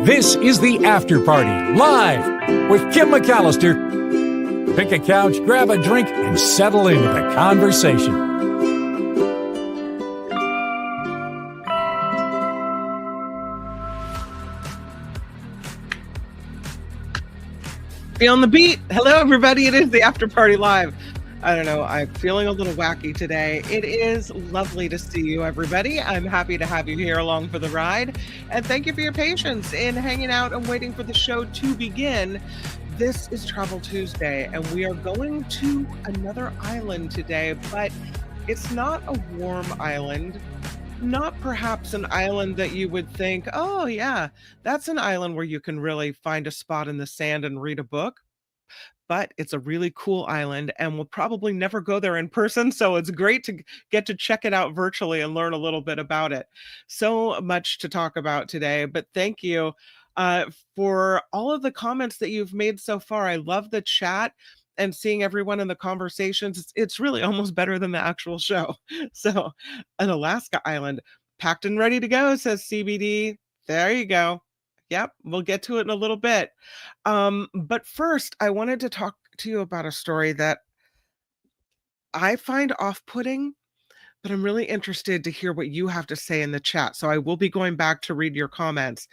This is the After Party, live with Kim McAllister. Pick a couch, grab a drink, and settle into the conversation. Be on the beat. Hello, everybody. It is the After Party Live. I don't know. I'm feeling a little wacky today. It is lovely to see you, everybody. I'm happy to have you here along for the ride. And thank you for your patience in hanging out and waiting for the show to begin. This is Travel Tuesday, and we are going to another island today, but it's not a warm island. Not perhaps an island that you would think, oh, yeah, that's an island where you can really find a spot in the sand and read a book. But it's a really cool island, and we'll probably never go there in person, so it's great to get to check it out virtually and learn a little bit about it. So much to talk about today, but thank you for all of the comments that you've made so far. I love the chat and seeing everyone in the conversations. It's really almost better than the actual show. So, an Alaska island, packed and ready to go, says CBD. There you go. Yep, we'll get to it in a little bit. But first, I wanted to talk to you about a story that I find off-putting, but I'm really interested to hear what you have to say in the chat. So I will be going back to read your comments.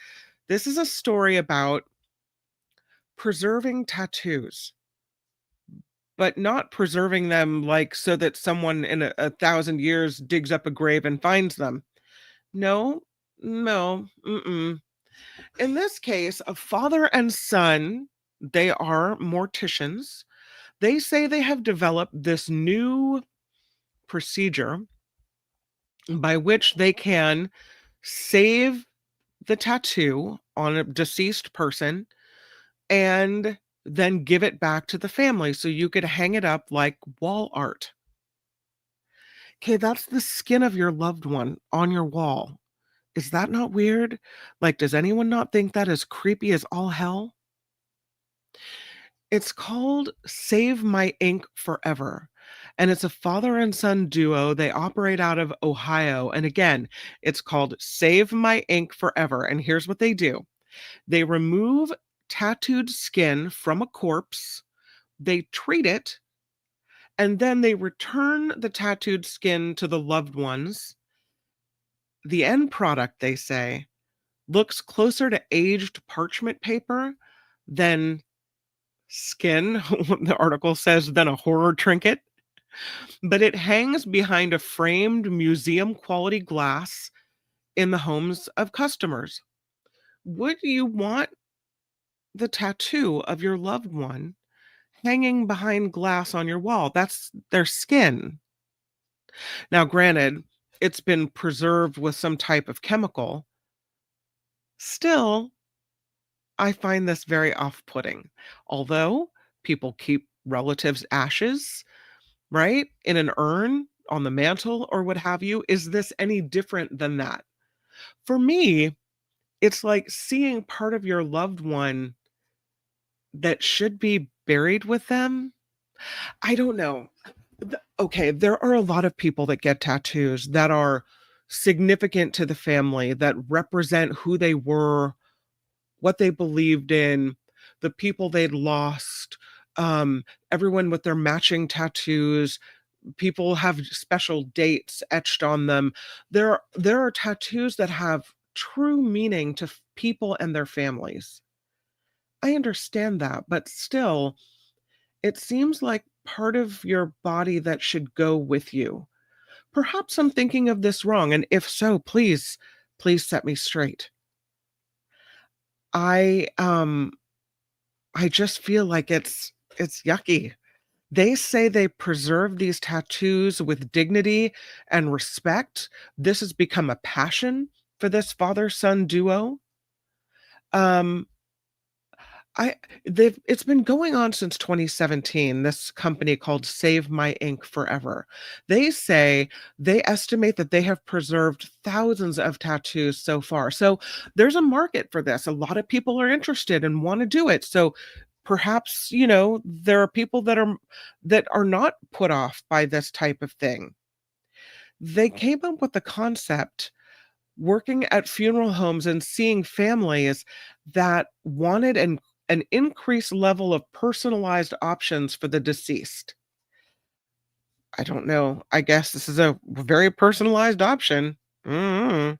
This is a story about preserving tattoos, but not preserving them like so that someone in a 1,000 years digs up a grave and finds them. No, no, mm-mm. In this case, a father and son, they are morticians. They say they have developed this new procedure by which they can save the tattoo on a deceased person and then give it back to the family so you could hang it up like wall art. Okay, that's the skin of your loved one on your wall. Is that not weird? Like, does anyone not think that is creepy as all hell? It's called Save My Ink Forever, and it's a father and son duo. They operate out of Ohio, and again, it's called Save My Ink Forever, and here's what they do. They remove tattooed skin from a corpse, they treat it, and then they return the tattooed skin to the loved ones. The end product, they say, looks closer to aged parchment paper than skin, the article says, than a horror trinket. But it hangs behind a framed museum quality glass in the homes of customers. Would you want the tattoo of your loved one hanging behind glass on your wall? That's their skin. Now, granted, it's been preserved with some type of chemical. Still, I find this very off-putting. Although people keep relatives' ashes, right, in an urn on the mantle or what have you, is this any different than that? For me, it's like seeing part of your loved one that should be buried with them. I don't know. Okay, there are a lot of people that get tattoos that are significant to the family, that represent who they were, what they believed in, the people they'd lost, everyone with their matching tattoos. People have special dates etched on them. There are tattoos that have true meaning to people and their families. I understand that, but still, it seems like part of your body that should go with you. Perhaps I'm thinking of this wrong, and if so, please set me straight. I just feel like it's yucky. They say they preserve these tattoos with dignity and respect. This has become a passion for this father-son duo. Um, it's been going on since 2017, this company called Save My Ink Forever. They say they estimate that they have preserved thousands of tattoos so far. So there's a market for this. A lot of people are interested and want to do it. So perhaps, there are people that are not put off by this type of thing. They came up with the concept working at funeral homes and seeing families that wanted an increased level of personalized options for the deceased. I don't know. I guess this is a very personalized option. Mm.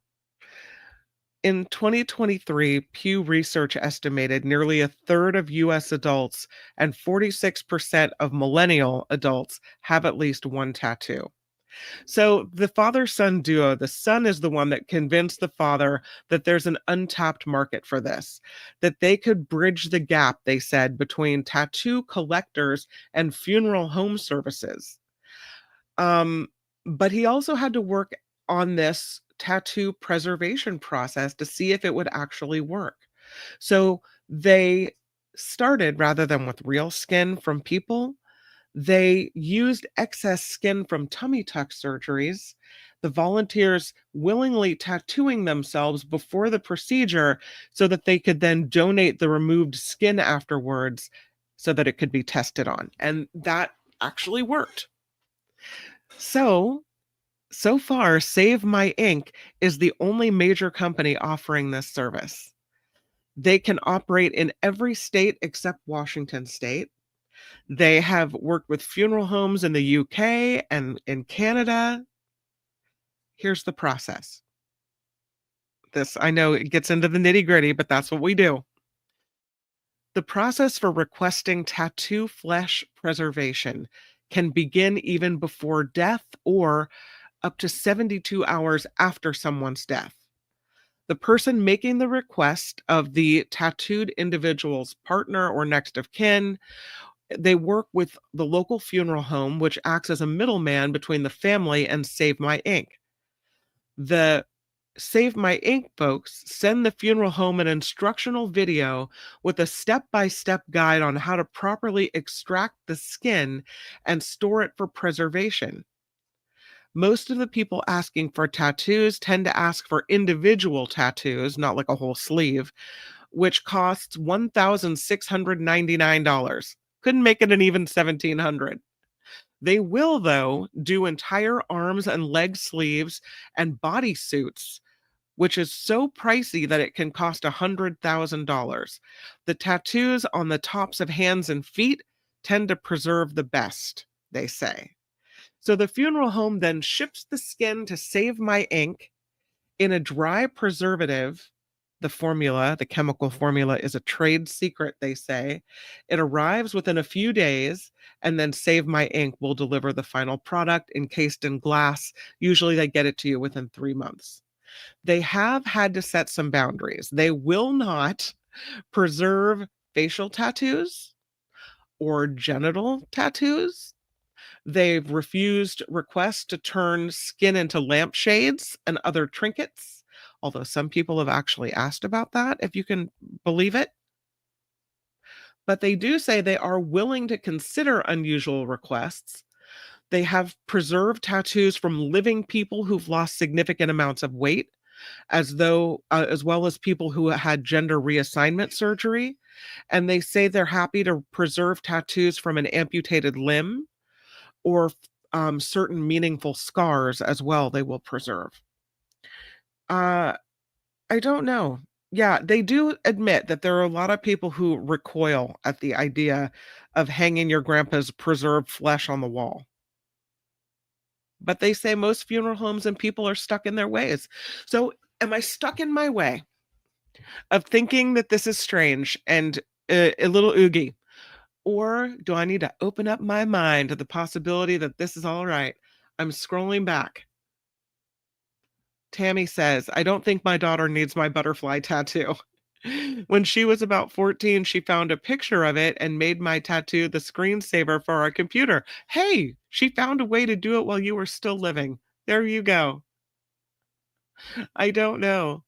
In 2023, Pew Research estimated nearly a third of US adults and 46% of millennial adults have at least one tattoo. So the father son duo, the son is the one that convinced the father that there's an untapped market for this, that they could bridge the gap, they said, between tattoo collectors and funeral home services. Um, but he also had to work on this tattoo preservation process to see if it would actually work. So they started, rather than with real skin from people, they used excess skin from tummy tuck surgeries. The volunteers willingly tattooing themselves before the procedure so that they could then donate the removed skin afterwards so that it could be tested on. And that actually worked. So far, Save My Ink is the only major company offering this service. They can operate in every state except Washington state. They have worked with funeral homes in the UK and in Canada. Here's the process. This, I know it gets into the nitty-gritty, but that's what we do. The process for requesting tattoo flesh preservation can begin even before death or up to 72 hours after someone's death. The person making the request of the tattooed individual's partner or next of kin, they work with the local funeral home, which acts as a middleman between the family and Save My Ink. The Save My Ink folks send the funeral home an instructional video with a step by step guide on how to properly extract the skin and store it for preservation. Most of the people asking for tattoos tend to ask for individual tattoos, not like a whole sleeve, which costs $1,699. Couldn't make it an even 1,700. They will, though, do entire arms and leg sleeves and body suits, which is so pricey that it can cost $100,000. The tattoos on the tops of hands and feet tend to preserve the best, they say. So the funeral home then ships the skin to Save My Ink in a dry preservative. The formula, the chemical formula, is a trade secret, they say. It arrives within a few days, and then Save My Ink will deliver the final product encased in glass. Usually they get it to you within 3 months. They have had to set some boundaries. They will not preserve facial tattoos or genital tattoos. They've refused requests to turn skin into lampshades and other trinkets, although some people have actually asked about that, if you can believe it. But they do say they are willing to consider unusual requests. They have preserved tattoos from living people who've lost significant amounts of weight, as well as people who had gender reassignment surgery. And they say they're happy to preserve tattoos from an amputated limb or certain meaningful scars as well, they will preserve. Uh, I don't know. Yeah, they do admit that there are a lot of people who recoil at the idea of hanging your grandpa's preserved flesh on the wall. But they say most funeral homes and people are stuck in their ways. So, am I stuck in my way of thinking that this is strange and a little oogie? Or do I need to open up my mind to the possibility that this is all right? I'm scrolling back. Tammy says, I don't think my daughter needs my butterfly tattoo. When she was about 14, she found a picture of it and made my tattoo the screensaver for our computer. Hey, she found a way to do it while you were still living. There you go. I don't know.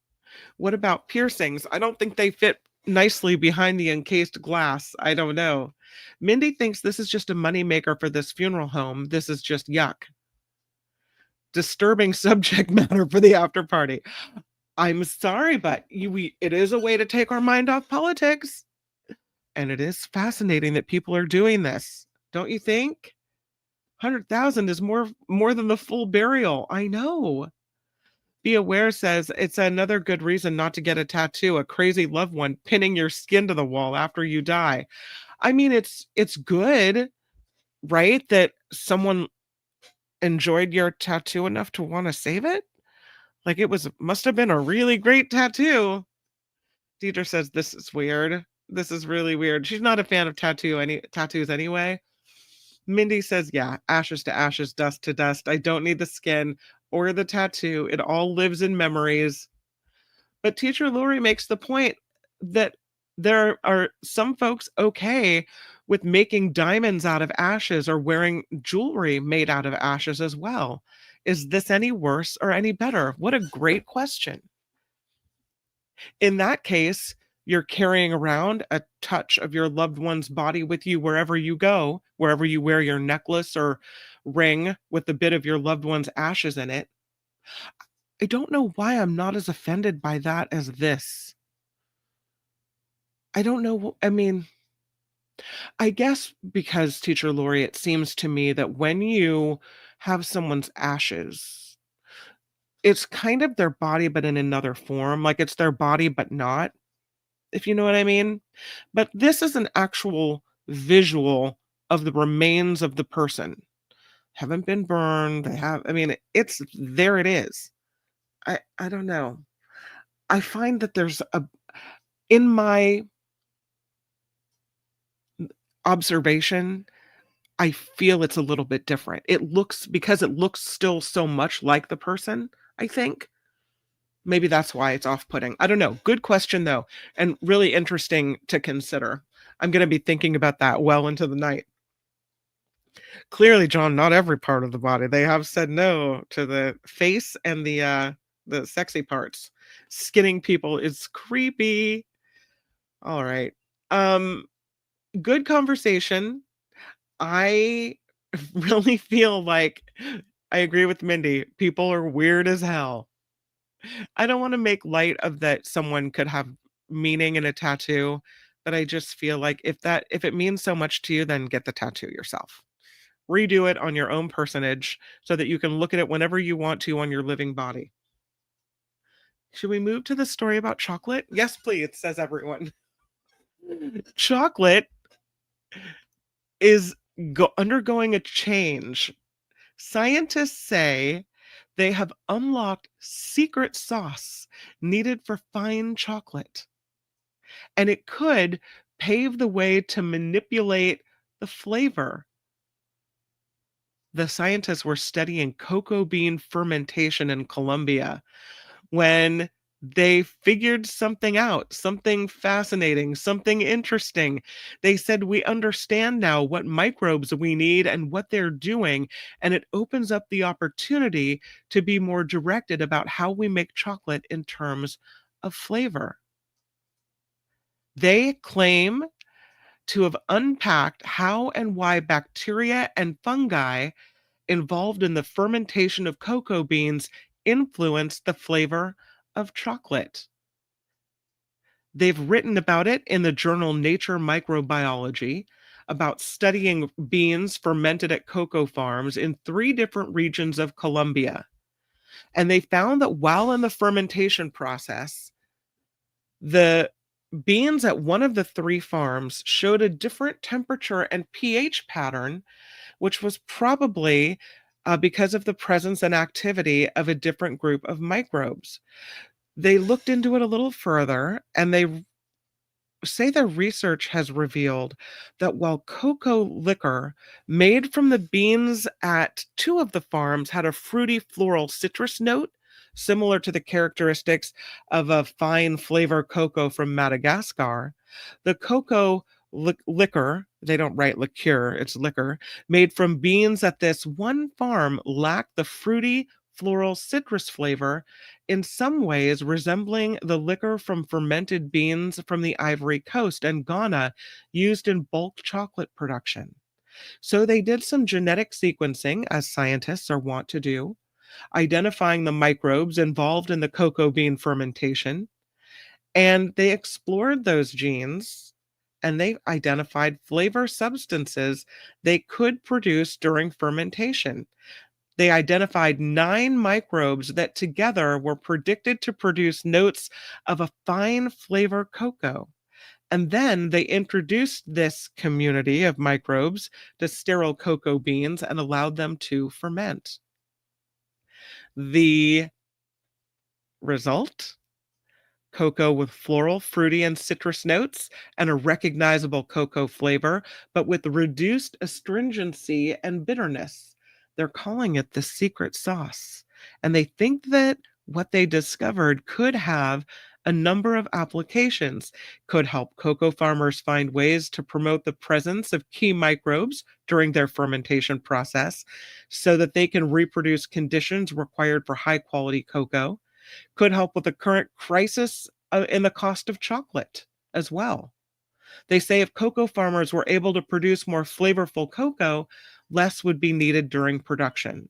What about piercings? I don't think they fit nicely behind the encased glass. I don't know. Mindy thinks this is just a moneymaker for this funeral home. This is just yuck. Disturbing subject matter for the after party. I'm sorry, but it is a way to take our mind off politics. And it is fascinating that people are doing this. Don't you think? 100,000 is more than the full burial. I know. Be Aware says it's another good reason not to get a tattoo, a crazy loved one pinning your skin to the wall after you die. I mean, it's good, right? That someone enjoyed your tattoo enough to want to save it. Like it must have been a really great tattoo. Deidre says this is weird. This is really weird. She's not a fan of tattoos anyway. Mindy says, yeah, ashes to ashes, dust to dust. I don't need the skin or the tattoo. It all lives in memories. But Teacher Lori makes the point that there are some folks okay with making diamonds out of ashes or wearing jewelry made out of ashes as well. Is this any worse or any better? What a great question. In that case, you're carrying around a touch of your loved one's body with you wherever you go, wherever you wear your necklace or ring with a bit of your loved one's ashes in it. I don't know why I'm not as offended by that as this. I don't know. I mean, I guess because Teacher Lori, it seems to me that when you have someone's ashes, it's kind of their body, but in another form. Like it's their body, but not, if you know what I mean. But this is an actual visual of the remains of the person. Haven't been burned. I mean, it's there it is. I don't know. I find that in my observation, I feel it's a little bit different. Because it looks still so much like the person, I think. Maybe that's why it's off-putting. I don't know. Good question, though, and really interesting to consider. I'm going to be thinking about that well into the night. Clearly, John, not every part of the body. They have said no to the face and the sexy parts. Skinning people is creepy. All right. Good conversation. I really feel like I agree with Mindy. People are weird as hell. I don't want to make light of that someone could have meaning in a tattoo, but I just feel like if it means so much to you, then get the tattoo yourself. Redo it on your own personage so that you can look at it whenever you want to on your living body. Should we move to the story about chocolate? Yes, please, says everyone. Chocolate is undergoing a change. Scientists say they have unlocked secret sauce needed for fine chocolate, and it could pave the way to manipulate the flavor. The scientists were studying cocoa bean fermentation in Colombia when they figured something out, something fascinating, something interesting. They said, we understand now what microbes we need and what they're doing, and it opens up the opportunity to be more directed about how we make chocolate in terms of flavor. They claim to have unpacked how and why bacteria and fungi involved in the fermentation of cocoa beans influence the flavor of chocolate. They've written about it in the journal Nature Microbiology, about studying beans fermented at cocoa farms in 3 different regions of Colombia. And they found that while in the fermentation process, the beans at one of the 3 farms showed a different temperature and pH pattern, which was probably because of the presence and activity of a different group of microbes. They looked into it a little further, and they say their research has revealed that while cocoa liquor made from the beans at 2 of the farms had a fruity floral citrus note, similar to the characteristics of a fine flavor cocoa from Madagascar, the cocoa liquor, they don't write liqueur, it's liquor, made from beans at this one farm lacked the fruity floral citrus flavor, in some ways resembling the liquor from fermented beans from the Ivory Coast and Ghana used in bulk chocolate production. So they did some genetic sequencing, as scientists are wont to do, identifying the microbes involved in the cocoa bean fermentation, and they explored those genes and they identified flavor substances they could produce during fermentation. They identified 9 microbes that together were predicted to produce notes of a fine flavor cocoa. And then they introduced this community of microbes to sterile cocoa beans and allowed them to ferment. The result? Cocoa with floral, fruity, and citrus notes and a recognizable cocoa flavor, but with reduced astringency and bitterness. They're calling it the secret sauce. And they think that what they discovered could have a number of applications, could help cocoa farmers find ways to promote the presence of key microbes during their fermentation process so that they can reproduce conditions required for high quality cocoa, could help with the current crisis in the cost of chocolate as well. They say if cocoa farmers were able to produce more flavorful cocoa, less would be needed during production.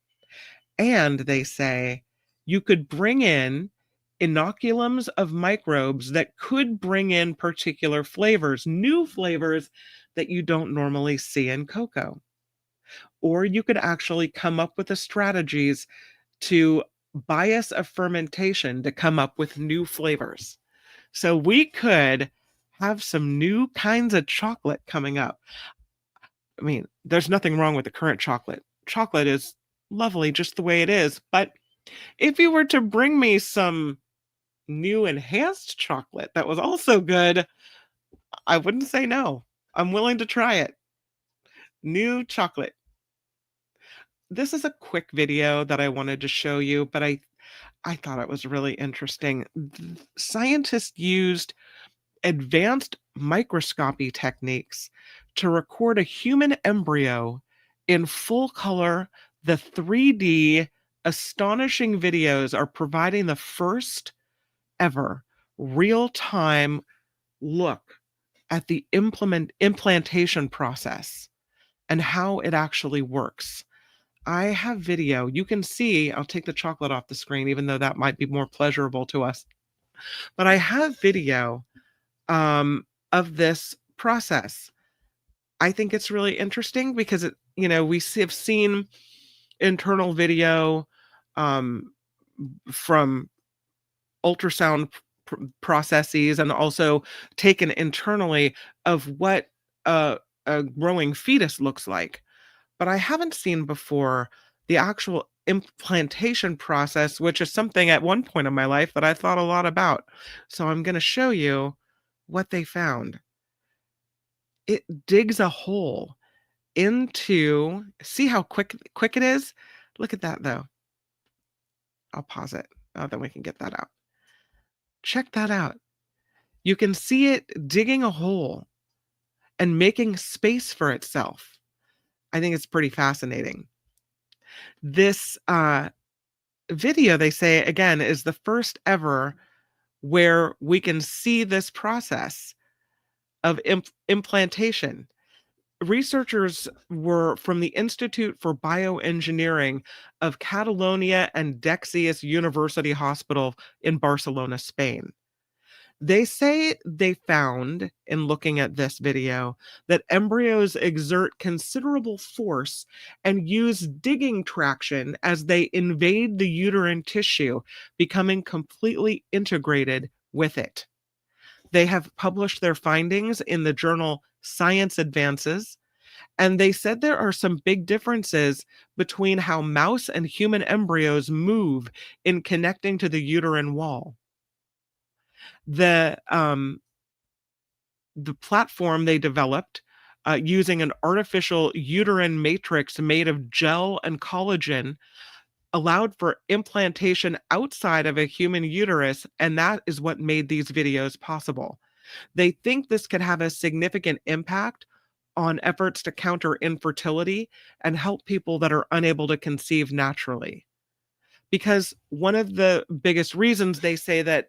And they say you could bring in inoculums of microbes that could bring in particular flavors, new flavors that you don't normally see in cocoa. Or you could actually come up with the strategies to bias a fermentation to come up with new flavors. So we could have some new kinds of chocolate coming up. I mean, there's nothing wrong with the current chocolate. Chocolate is lovely just the way it is. But if you were to bring me some new enhanced chocolate that was also good, I wouldn't say no. I'm willing to try it. New chocolate. This is a quick video that I wanted to show you, but I thought it was really interesting. Scientists used advanced microscopy techniques to record a human embryo in full color. The 3D astonishing videos are providing the first ever real-time look at the implantation process and how it actually works. I have video. You can see, I'll take the chocolate off the screen, even though that might be more pleasurable to us. But I have video of this process. I think it's really interesting because we have seen internal video from ultrasound processes and also taken internally of what a growing fetus looks like. But I haven't seen before the actual implantation process, which is something at one point in my life that I thought a lot about. So I'm going to show you what they found. It digs a hole into, see how quick it is? Look at that though. I'll pause it. Oh, then we can get that out. Check that out. You can see it digging a hole and making space for itself. I think it's pretty fascinating. This video, they say, again, is the first ever where we can see this process of implantation. Researchers were from the Institute for Bioengineering of Catalonia and Dexius University Hospital in Barcelona, Spain. They say they found, in looking at this video, that embryos exert considerable force and use digging traction as they invade the uterine tissue, becoming completely integrated with it. They have published their findings in the journal Science Advances, and they said there are some big differences between how mouse and human embryos move in connecting to the uterine wall. The platform they developed using an artificial uterine matrix made of gel and collagen allowed for implantation outside of a human uterus, and that is what made these videos possible. They think this could have a significant impact on efforts to counter infertility and help people that are unable to conceive naturally. Because one of the biggest reasons they say that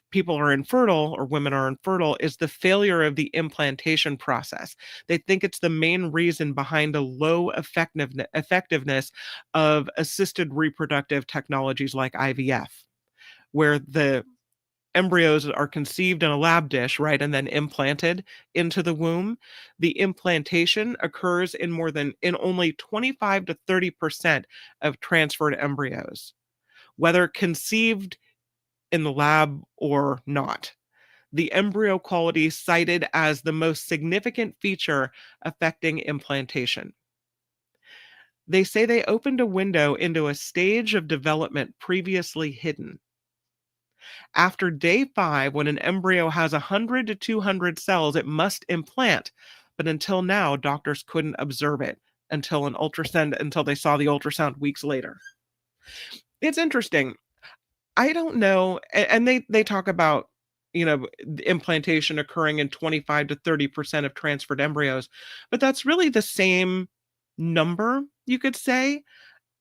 people are infertile or women are infertile is the failure of the implantation process. They think it's the main reason behind a low effectiveness of assisted reproductive technologies like IVF, where the embryos are conceived in a lab dish, right, and then implanted into the womb, the implantation occurs in only 25 to 30% of transferred embryos, whether conceived in the lab or not. The embryo quality cited as the most significant feature affecting implantation. They say they opened a window into a stage of development previously hidden. After day 5, when an embryo has 100 to 200 cells, it must implant. But until now, doctors couldn't observe it until they saw the ultrasound weeks later. It's interesting. I don't know, and they talk about, the implantation occurring in 25 to 30% of transferred embryos, but that's really the same number, you could say,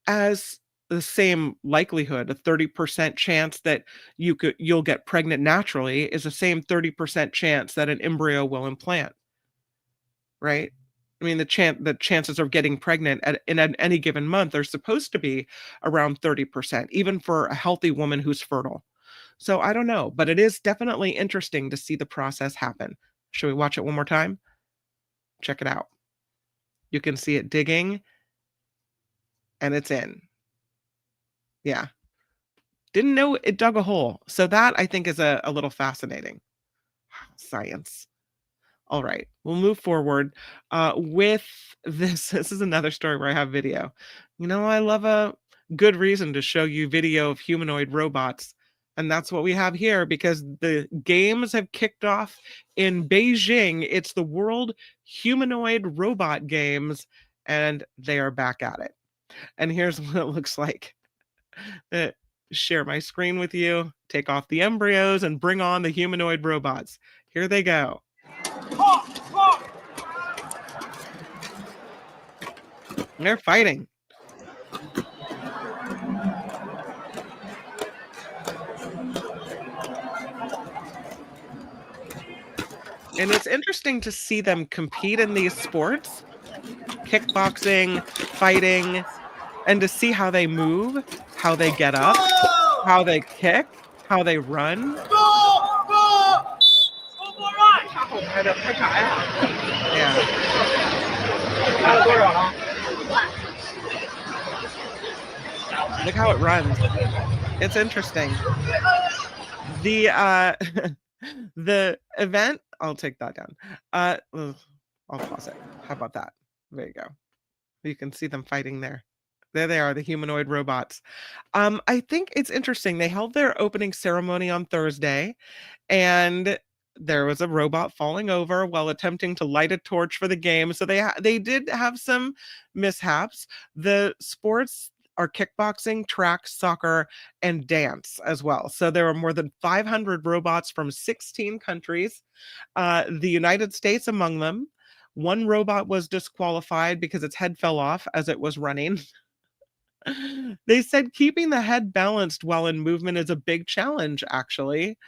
as the same likelihood. A 30% chance that you'll get pregnant naturally is the same 30% chance that an embryo will implant, right? I mean, the chances of getting pregnant at any given month are supposed to be around 30%, even for a healthy woman who's fertile. So I don't know, but it is definitely interesting to see the process happen. Should we watch it one more time? Check it out. You can see it digging, and it's in. Yeah. Didn't know it dug a hole. So that I think is a little fascinating. Science. All right, we'll move forward with this. This is another story where I have video. I love a good reason to show you video of humanoid robots. And that's what we have here because the games have kicked off in Beijing. It's the World Humanoid Robot Games, and they are back at it. And here's what it looks like. Share my screen with you, take off the embryos, and bring on the humanoid robots. Here they go. They're fighting. And it's interesting to see them compete in these sports, kickboxing, fighting, and to see how they move, how they get up, how they kick, how they run. Look how it runs. It's interesting. The the event, I'll take that down. I'll pause it. How about that? There you go. You can see them fighting there. There they are, the humanoid robots. I think it's interesting. They held their opening ceremony on Thursday, and there was a robot falling over while attempting to light a torch for the game. So they did have some mishaps. The sports are kickboxing, track, soccer, and dance as well. So there were more than 500 robots from 16 countries, the United States among them. One robot was disqualified because its head fell off as it was running. They said keeping the head balanced while in movement is a big challenge, actually.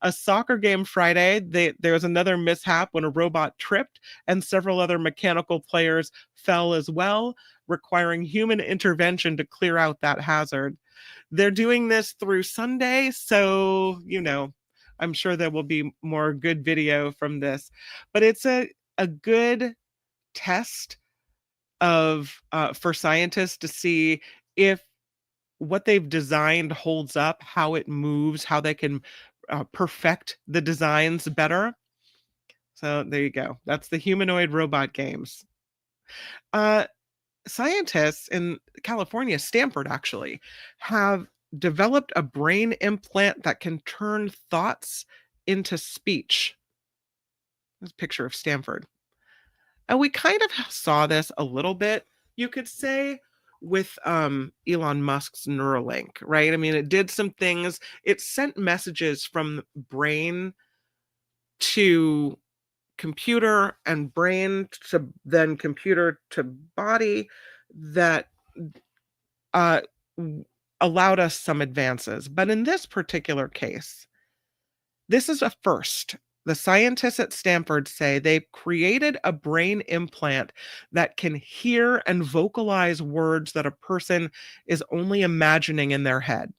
A soccer game Friday, there was another mishap when a robot tripped and several other mechanical players fell as well, requiring human intervention to clear out that hazard. They're doing this through Sunday, so, I'm sure there will be more good video from this. But it's a good test for scientists to see if what they've designed holds up, how it moves, how they can perfect the designs better. So there you go. That's the humanoid robot games. Scientists in California, Stanford actually, have developed a brain implant that can turn thoughts into speech. There's a picture of Stanford. And we kind of saw this a little bit, you could say, with Elon Musk's Neuralink, right? I mean, it did some things. It sent messages from brain to computer and brain to then computer to body that allowed us some advances. But in this particular case, this is a first. The scientists at Stanford say they've created a brain implant that can hear and vocalize words that a person is only imagining in their head.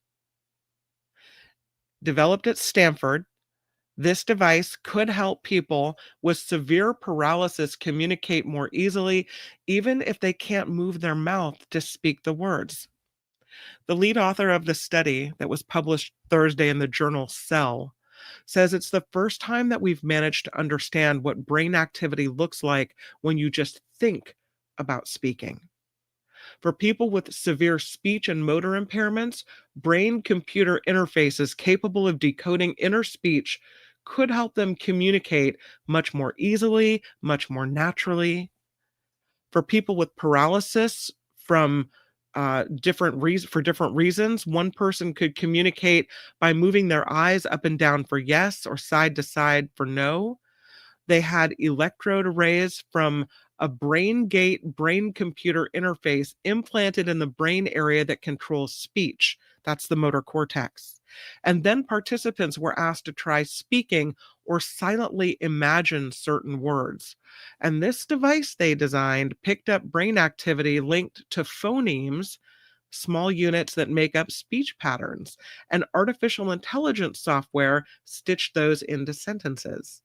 Developed at Stanford, this device could help people with severe paralysis communicate more easily, even if they can't move their mouth to speak the words. The lead author of the study that was published Thursday in the journal Cell says it's the first time that we've managed to understand what brain activity looks like when you just think about speaking. For people with severe speech and motor impairments, brain computer interfaces capable of decoding inner speech could help them communicate much more easily, much more naturally. For people with paralysis from different reasons, one person could communicate by moving their eyes up and down for yes or side to side for no. They had electrode arrays from a brain gate brain computer interface implanted in the brain area that controls speech. That's the motor cortex. And then participants were asked to try speaking or silently imagine certain words. And this device they designed picked up brain activity linked to phonemes, small units that make up speech patterns, and artificial intelligence software stitched those into sentences.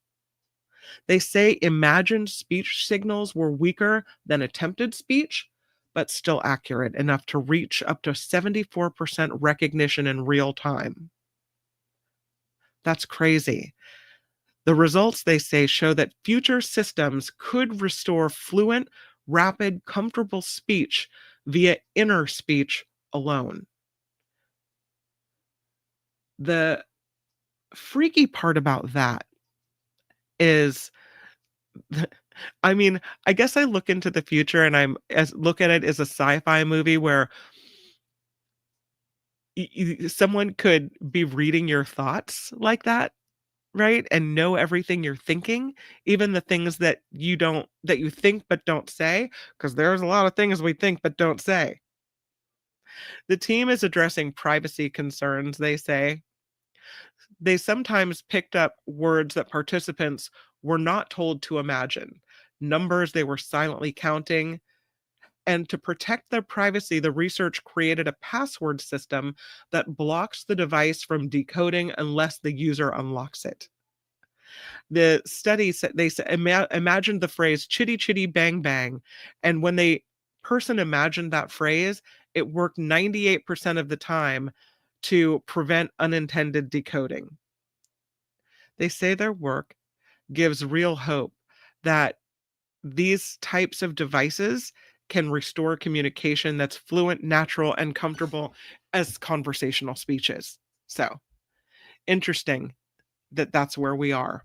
They say imagined speech signals were weaker than attempted speech, but still accurate enough to reach up to 74% recognition in real time. That's crazy. The results, they say, show that future systems could restore fluent, rapid, comfortable speech via inner speech alone. The freaky part about that is I mean, I guess I look into the future and look at it as a sci-fi movie where someone could be reading your thoughts like that, right? And know everything you're thinking, even the things that you think but don't say, because there's a lot of things we think but don't say. The team is addressing privacy concerns, they say. They sometimes picked up words that participants were not told to imagine, numbers they were silently counting. And to protect their privacy, the research created a password system that blocks the device from decoding unless the user unlocks it. The study said imagined the phrase "chitty chitty bang bang," and when the person imagined that phrase, it worked 98% of the time to prevent unintended decoding. They say their work gives real hope that these types of devices can restore communication that's fluent, natural, and comfortable as conversational speeches. So interesting that that's where we are.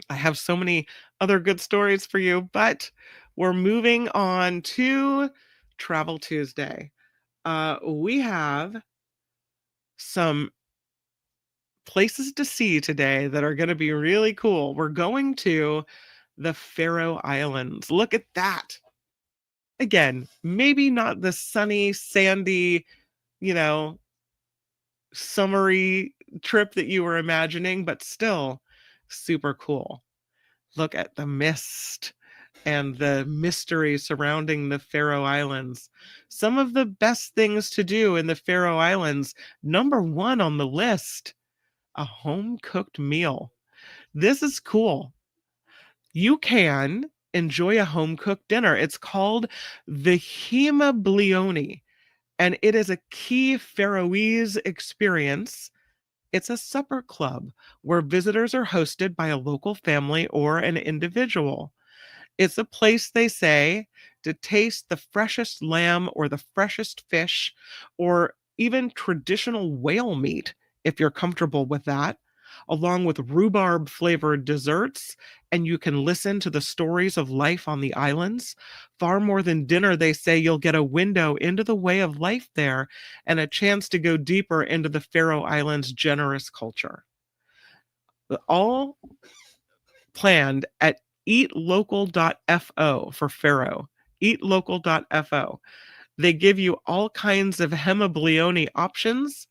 I have so many other good stories for you, but we're moving on to Travel Tuesday. We have some places to see today that are going to be really cool. We're going to the Faroe Islands. Look at that. Again, maybe not the sunny, sandy, you know, summery trip that you were imagining, but still super cool. Look at the mist and the mystery surrounding the Faroe Islands. Some of the best things to do in the Faroe Islands, number one on the list, a home cooked meal. This is cool. You can enjoy a home cooked dinner. It's called the Hema, and it is a key Faroese experience. It's a supper club where visitors are hosted by a local family or an individual. It's a place, they say, to taste the freshest lamb or the freshest fish or even traditional whale meat, if you're comfortable with that, along with rhubarb flavored desserts. And you can listen to the stories of life on the islands. Far more than dinner, they say you'll get a window into the way of life there and a chance to go deeper into the Faroe Islands' generous culture. All planned at eatlocal.fo for Faro. Eatlocal.fo. They give you all kinds of hemablione options,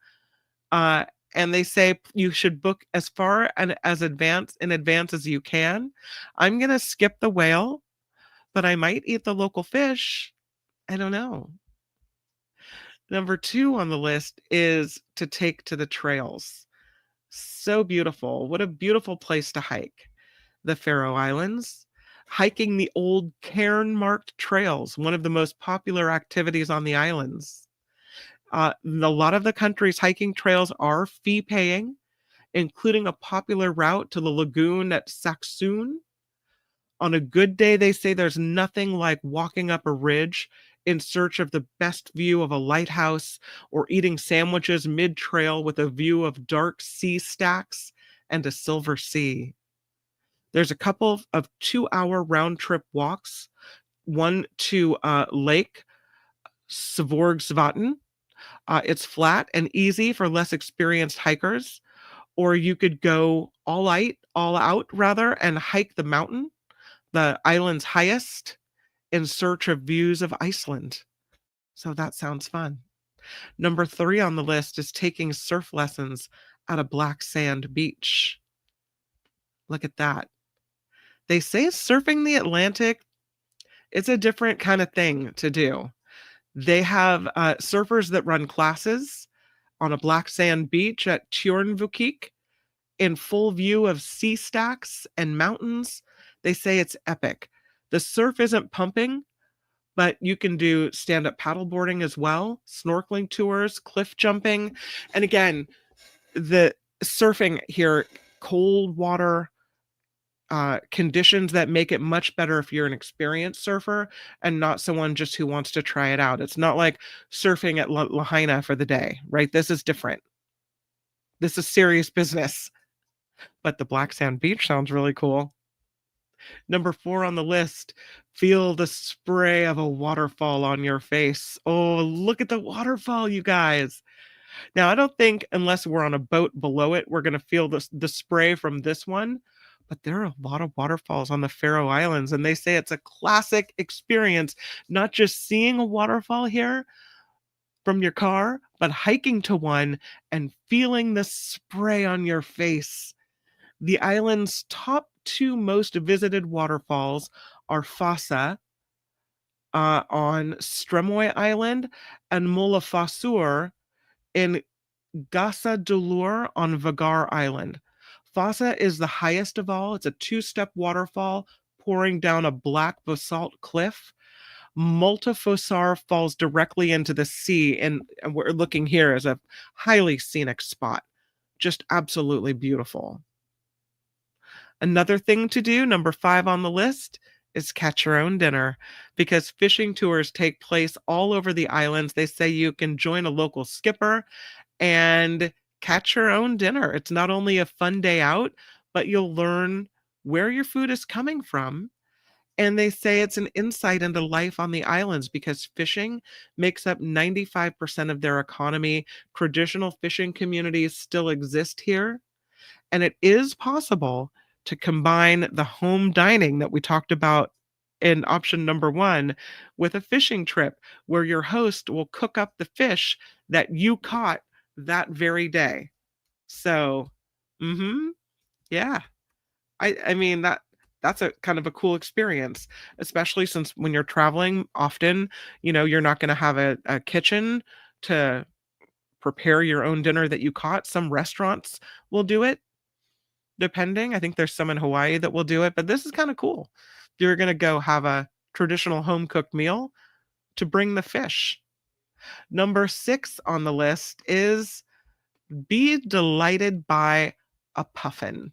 uh, and they say you should book as far and as in advance as you can. I'm gonna skip the whale, but I might eat the local fish. I don't know. Number 2 on the list is to take to the trails. So beautiful. What a beautiful place to hike. The Faroe Islands, hiking the old cairn marked trails, one of the most popular activities on the islands. A lot of the country's hiking trails are fee paying, including a popular route to the lagoon at Saxoon. On a good day, they say there's nothing like walking up a ridge in search of the best view of a lighthouse or eating sandwiches mid trail with a view of dark sea stacks and a silver sea. There's a couple of 2-hour round trip walks, one to Lake Svorgsvatn. It's flat and easy for less experienced hikers, or you could go all out rather, and hike the mountain, the island's highest, in search of views of Iceland. So that sounds fun. Number 3 on the list is taking surf lessons at a black sand beach. Look at that. They say surfing the Atlantic, it's a different kind of thing to do. They have surfers that run classes on a black sand beach at Tjornvukik in full view of sea stacks and mountains. They say it's epic. The surf isn't pumping, but you can do stand-up paddleboarding as well, snorkeling tours, cliff jumping. And again, the surfing here, cold water, conditions that make it much better if you're an experienced surfer and not someone just who wants to try it out. It's not like surfing at Lahaina for the day, right? This is different. This is serious business. But the Black Sand Beach sounds really cool. Number 4 on the list, feel the spray of a waterfall on your face. Oh, look at the waterfall, you guys. Now, I don't think unless we're on a boat below it, we're going to feel the spray from this one. But there are a lot of waterfalls on the Faroe Islands, and they say it's a classic experience, not just seeing a waterfall here from your car, but hiking to one and feeling the spray on your face. The island's top 2 most visited waterfalls are Fossa on Stremoy Island and Mullafossur in Gassadulur on Vagar Island. Fossa is the highest of all. It's a 2-step waterfall pouring down a black basalt cliff. Multifossar falls directly into the sea, and we're looking here as a highly scenic spot. Just absolutely beautiful. Another thing to do, number 5 on the list, is catch your own dinner, because fishing tours take place all over the islands. They say you can join a local skipper and catch your own dinner. It's not only a fun day out, but you'll learn where your food is coming from. And they say it's an insight into life on the islands because fishing makes up 95% of their economy. Traditional fishing communities still exist here. And it is possible to combine the home dining that we talked about in option number 1 with a fishing trip where your host will cook up the fish that you caught that very day. So, yeah. I mean that's a kind of a cool experience, especially since when you're traveling often, you're not going to have a kitchen to prepare your own dinner that you caught. Some restaurants will do it, depending. I think there's some in Hawaii that will do it, but this is kind of cool. If you're going to go have a traditional home cooked meal, to bring the fish. Number 6 on the list is be delighted by a puffin.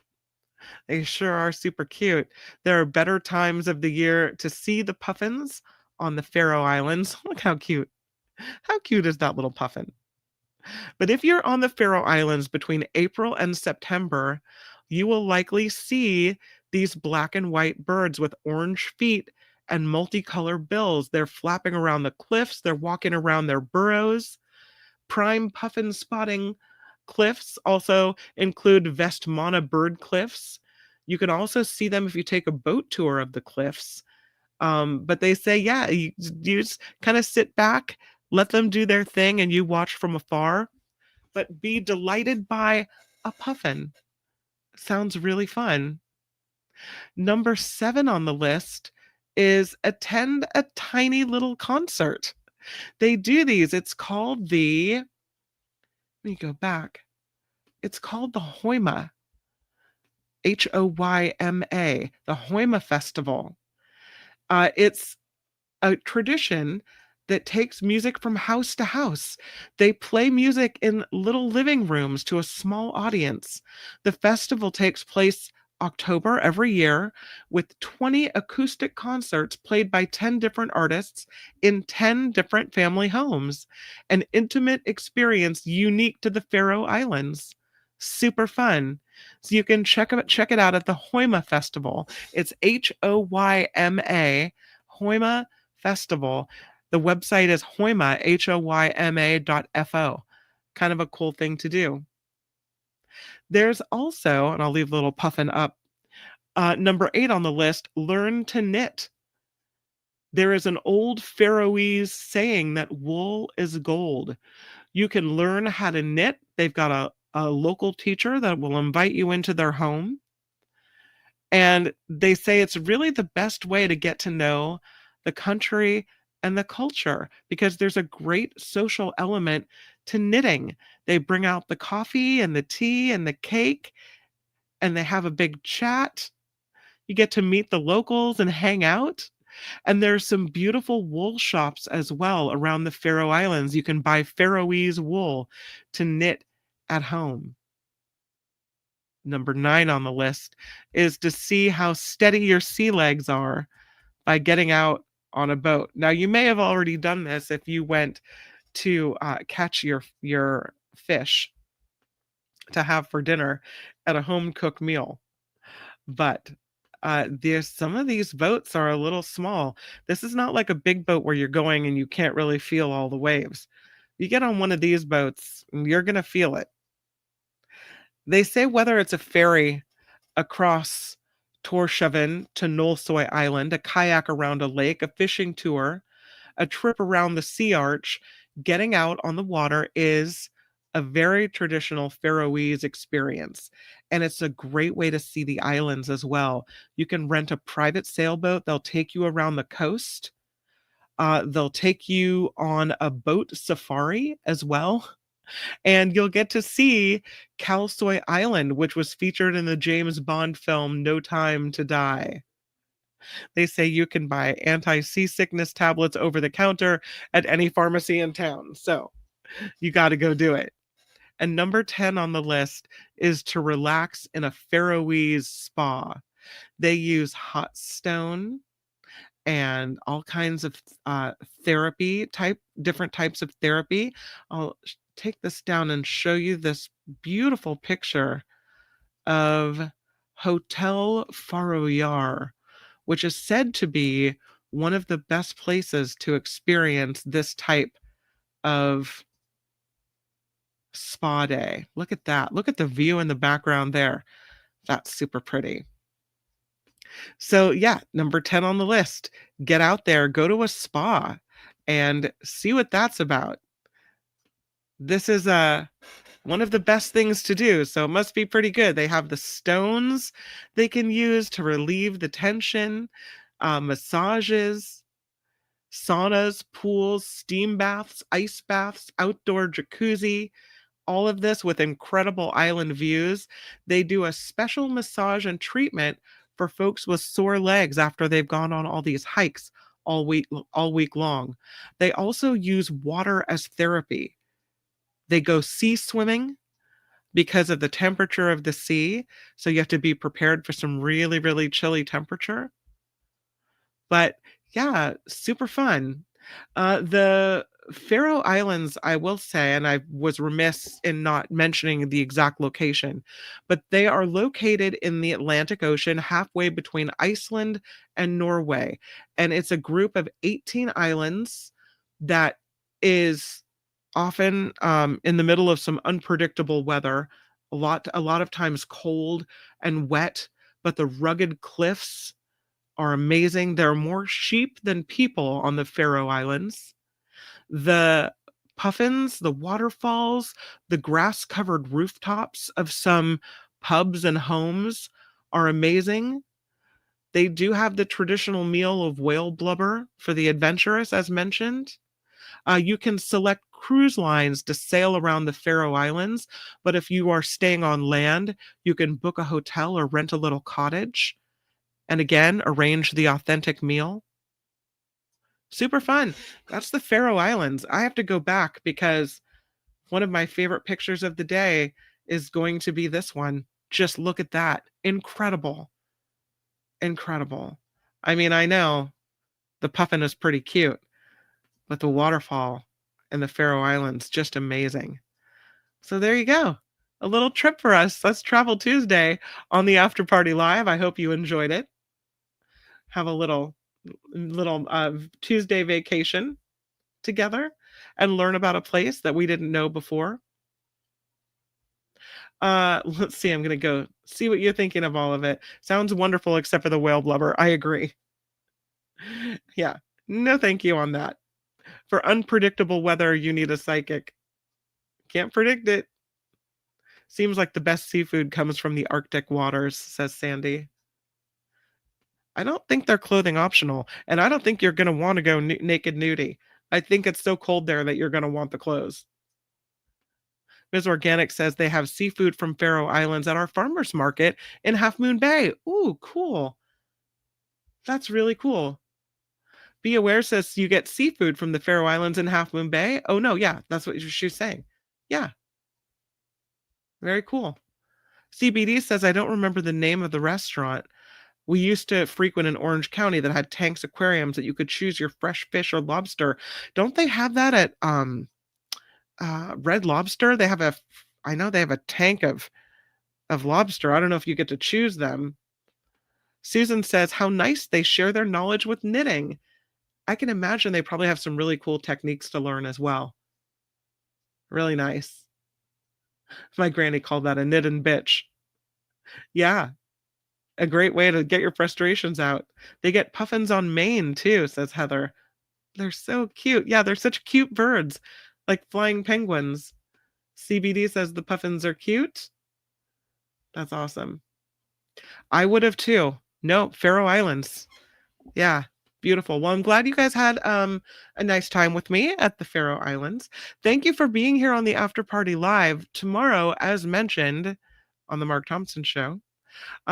They sure are super cute. There are better times of the year to see the puffins on the Faroe Islands. Look how cute. How cute is that little puffin? But if you're on the Faroe Islands between April and September, you will likely see these black and white birds with orange feet and multicolored bills. They're flapping around the cliffs, they're walking around their burrows. Prime puffin spotting cliffs also include Vestmanna bird cliffs. You can also see them if you take a boat tour of the cliffs. But they say, yeah, you just kind of sit back, let them do their thing, and you watch from afar. But be delighted by a puffin. Sounds really fun. Number 7 on the list is attend a tiny little concert. They do these. It's called let me go back. It's called the Hoima, Hoyma, the Hoima Festival. It's a tradition that takes music from house to house. They play music in little living rooms to a small audience. The festival takes place October every year with 20 acoustic concerts played by 10 different artists in 10 different family homes. An intimate experience unique to the Faroe Islands. Super fun. So you can check it out at the Hoima Festival. It's Hoyma, Hoima Festival. The website is Hoyma, Hoyma.fo. Kind of a cool thing to do. There's also, and I'll leave a little puffin up, number 8 on the list, learn to knit. There is an old Faroese saying that wool is gold. You can learn how to knit. They've got a local teacher that will invite you into their home. And they say it's really the best way to get to know the country and the culture because there's a great social element to knitting. They bring out the coffee and the tea and the cake, and they have a big chat. You get to meet the locals and hang out. And there's some beautiful wool shops as well around the Faroe Islands. You can buy Faroese wool to knit at home. Number 9 on the list is to see how steady your sea legs are by getting out on a boat. Now, you may have already done this if you went to catch your fish to have for dinner at a home cooked meal. But there's some of these boats are a little small. This is not like a big boat where you're going and you can't really feel all the waves. You get on one of these boats, and you're going to feel it. They say whether it's a ferry across Torshavn to Nolsoy Island, a kayak around a lake, a fishing tour, a trip around the sea arch, getting out on the water is a very traditional Faroese experience. And it's a great way to see the islands as well. You can rent a private sailboat. They'll take you around the coast. They'll take you on a boat safari as well. And you'll get to see Kalsoy Island, which was featured in the James Bond film No Time to Die. They say you can buy anti-seasickness tablets over the counter at any pharmacy in town. So you got to go do it. And number 10 on the list is to relax in a Faroese spa. They use hot stone and all kinds of different types of therapy. I'll take this down and show you this beautiful picture of Hotel Faroyar, which is said to be one of the best places to experience this type of spa day. Look at that. Look at the view in the background there. That's super pretty. So yeah, number 10 on the list. Get out there, go to a spa and see what that's about. This is one of the best things to do, so it must be pretty good. They have the stones they can use to relieve the tension, massages, saunas, pools, steam baths, ice baths, outdoor jacuzzi, all of this with incredible island views. They do a special massage and treatment for folks with sore legs after they've gone on all these hikes all week long. They also use water as therapy. They go sea swimming because of the temperature of the sea, so you have to be prepared for some really, really chilly temperature. But yeah, super fun. The Faroe Islands, I will say, and I was remiss in not mentioning the exact location, but they are located in the Atlantic Ocean, halfway between Iceland and Norway. And it's a group of 18 islands that is often in the middle of some unpredictable weather, a lot of times cold and wet, but the rugged cliffs are amazing. There are more sheep than people on the Faroe Islands. The puffins, the waterfalls, the grass-covered rooftops of some pubs and homes are amazing. They do have the traditional meal of whale blubber for the adventurous, as mentioned. You can select cruise lines to sail around the Faroe Islands, but if you are staying on land, you can book a hotel or rent a little cottage and again, arrange the authentic meal. Super fun. That's the Faroe Islands. I have to go back because one of my favorite pictures of the day is going to be this one. Just look at that. Incredible. Incredible. I mean, I know the puffin is pretty cute, but the waterfall in the Faroe Islands, just amazing. So there you go. A little trip for us. Let's Travel Tuesday on the After Party Live. I hope you enjoyed it. Have a little Tuesday vacation together and learn about a place that we didn't know before. Let's see. I'm going to go see what you're thinking of all of it. Sounds wonderful, except for the whale blubber. I agree. Yeah. No, thank you on that. For unpredictable weather, you need a psychic. Can't predict it. Seems like the best seafood comes from the Arctic waters, says Sandy. I don't think they're clothing optional, and I don't think you're going to want to go naked nudie. I think it's so cold there that you're going to want the clothes. Ms. Organic says they have seafood from Faroe Islands at our farmers market in Half Moon Bay. Ooh, cool. That's really cool. Be Aware says you get seafood from the Faroe Islands in Half Moon Bay. Oh, no, yeah, that's what she's saying. Yeah. Very cool. CBD says, I don't remember the name of the restaurant. We used to frequent in Orange County that had tanks aquariums that you could choose your fresh fish or lobster. Don't they have that at Red Lobster? I know they have a tank of lobster. I don't know if you get to choose them. Susan says, how nice they share their knowledge with knitting. I can imagine they probably have some really cool techniques to learn as well. Really nice. My granny called that a knit and bitch. Yeah, a great way to get your frustrations out. They get puffins on Maine too, says Heather. They're so cute. Yeah, they're such cute birds, like flying penguins. CBD says the puffins are cute. That's awesome. I would have too. No, Faroe Islands. Yeah, beautiful. Well, I'm glad you guys had a nice time with me at the Faroe Islands. Thank you for being here on the After Party Live. Tomorrow, as mentioned on the Mark Thompson Show,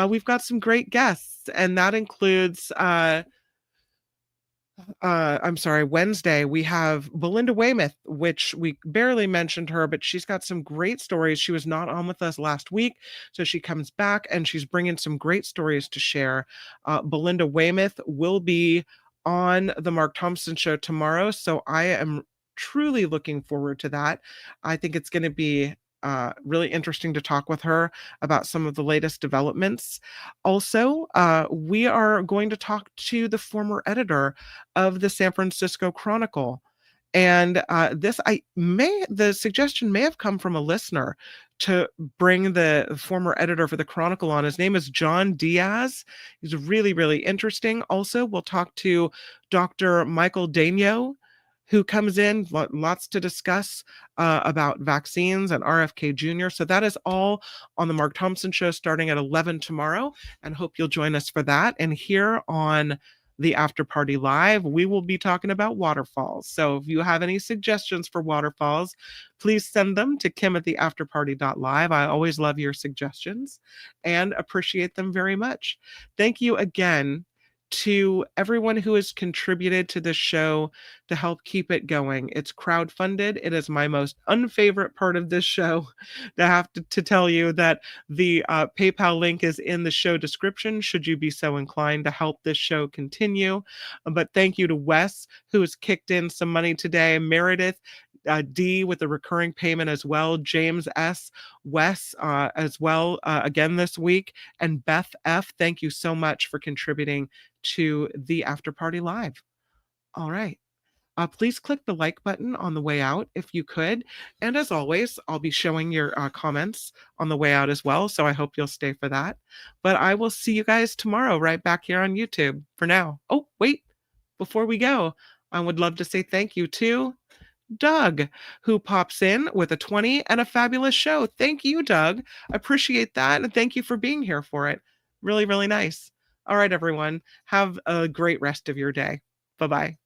we've got some great guests, and that includes Wednesday, we have Belinda Weymouth, which we barely mentioned her, but she's got some great stories. She was not on with us last week, so she comes back and she's bringing some great stories to share. Belinda Weymouth will be on the Mark Thompson Show tomorrow, so I am truly looking forward to that. I think it's going to be really interesting to talk with her about some of the latest developments. Also, we are going to talk to the former editor of the San Francisco Chronicle. And the suggestion may have come from a listener to bring the former editor for the Chronicle on. His name is John Diaz. He's really, really interesting. Also, we'll talk to Dr. Michael Daigneault, who comes in, lots to discuss about vaccines and RFK Jr. So that is all on the Mark Thompson Show starting at 11 tomorrow, and hope you'll join us for that. And here on the After Party Live, we will be talking about waterfalls. So if you have any suggestions for waterfalls, please send them to kim@theafterparty.live. I always love your suggestions and appreciate them very much. Thank you again to everyone who has contributed to this show to help keep it going. It's crowdfunded. It is my most unfavorite part of this show to have to tell you that the PayPal link is in the show description should you be so inclined to help this show continue. But thank you to Wes, who has kicked in some money today, Meredith, D with a recurring payment as well, James S, Wes as well again this week, and Beth F. Thank you so much for contributing to the After Party Live. All right. Please click the like button on the way out if you could. And as always, I'll be showing your comments on the way out as well. So I hope you'll stay for that. But I will see you guys tomorrow right back here on YouTube for now. Oh, wait, before we go, I would love to say thank you to Doug, who pops in with a 20 and a fabulous show. Thank you, Doug. Appreciate that. And thank you for being here for it. Really, really nice. All right, everyone. Have a great rest of your day. Bye-bye.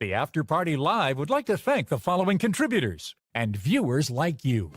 The After Party Live would like to thank the following contributors and viewers like you.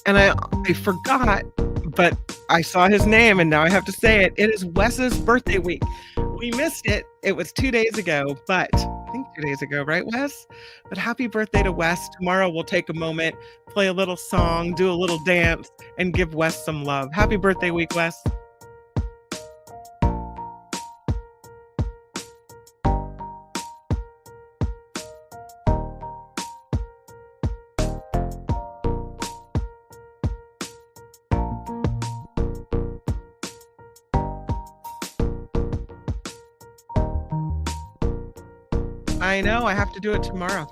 And I forgot, but I saw his name and now I have to say it. It is Wes's birthday week. We missed it. It was 2 days ago, but I think 2 days ago, right, Wes? But happy birthday to Wes. Tomorrow we'll take a moment, play a little song, do a little dance, and give Wes some love. Happy birthday week, Wes. I know, I have to do it tomorrow.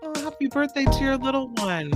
Oh, happy birthday to your little one.